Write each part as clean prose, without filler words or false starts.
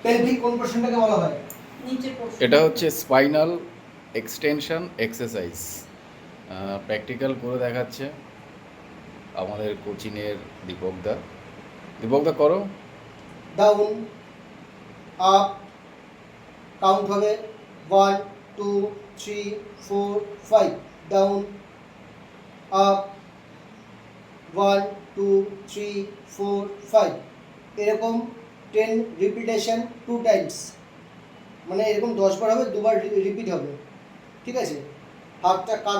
Pelvic কোন পোর্শনটাকে বলা হয়? নিচের পোর্শন। এটা হচ্ছে স্পাইনাল এক্সটেনশন এক্সারসাইজ। প্র্যাকটিক্যাল করে দেখাচ্ছে আমাদের কোচিংয়ের দীপকদা। দীপকদা করো। ডাউন, আপ, কাউন্ট হবে 1 2 3 4 5, ডাউন, আপ, 1 2 3 4 5, এরকম 10 রিপিটেশন 2 টাইমস, মানে এরকম 10 বার হবে, দুবার রিপিট হবে, ঠিক আছে? হাতটা কাঁধ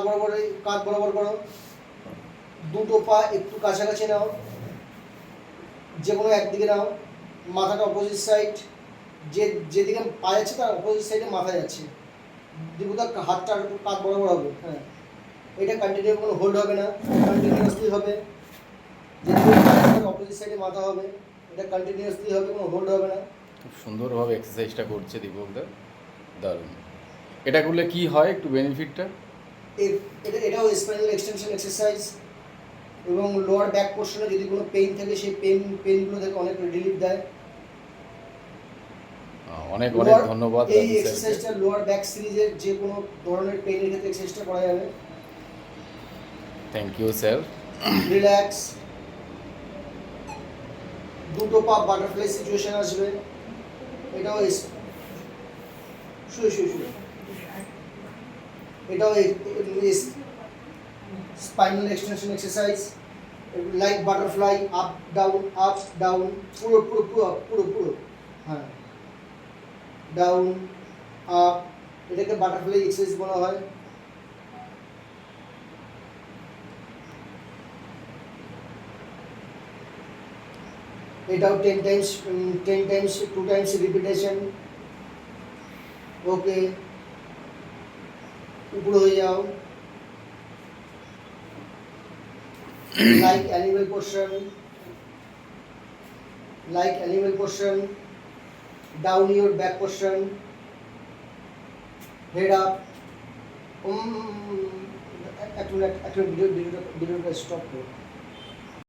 বরাবর করো, দুটো পা একটু কাছাকাছি নাও, যে কোনো একদিকে নাও, মাথাটা অপোজিট সাইড, যেদিকে পা যাচ্ছে তার অপোজিট সাইডে মাথা যাচ্ছে, দুটো হাতটা কাঁধ বরাবর হবে। হ্যাঁ, এটা কন্টিনিউ, কোনো হোল্ড হবে না, কন্টিনিউয়াসলি হবে। যেদিকে অপোজিট সাইডে মাথা হবে, এটা কন্টিনিউয়াসলি হবে, কোনো হোল্ড হবে না। খুব সুন্দরভাবে এক্সারসাইজটা করছে দীপকদা, দারুণ। এটা করলে কি হয় একটু বেনিফিটটা? এটাও স্পাইনাল এক্সটেনশন এক্সারসাইজ, এবং লোয়ার ব্যাক পোর্শনে যদি কোনো পেইন থাকে সেই পেইনগুলো থেকে অনেক রিলিফ দেয়। অনেক অনেক ধন্যবাদ। এই এক্সারসাইজটা লোয়ার ব্যাক সিরিজের যে কোনো ধরনের পেইনের ক্ষেত্রে এক্সারসাইজটা করা যাবে। Thank you sir. রিল্যাক্স, দুটো পা বাটারফ্লাই সিচুয়েশন আসবে, এটাও শুয়ে এটাও spinal extension exercise, like butterfly, up down, পুরো, হ্যাঁ, ডাউন আপ, এটাকে বাটারফ্লাই এক্সারসাইজ বলা হয়। এটাও 10 টাইমস 2 টাইমস রিপিটেশন। ওকে, উপরে হয়ে যাও, like animal portion, down your back portion, head up. একটা ভিডিওটা স্টপ করো।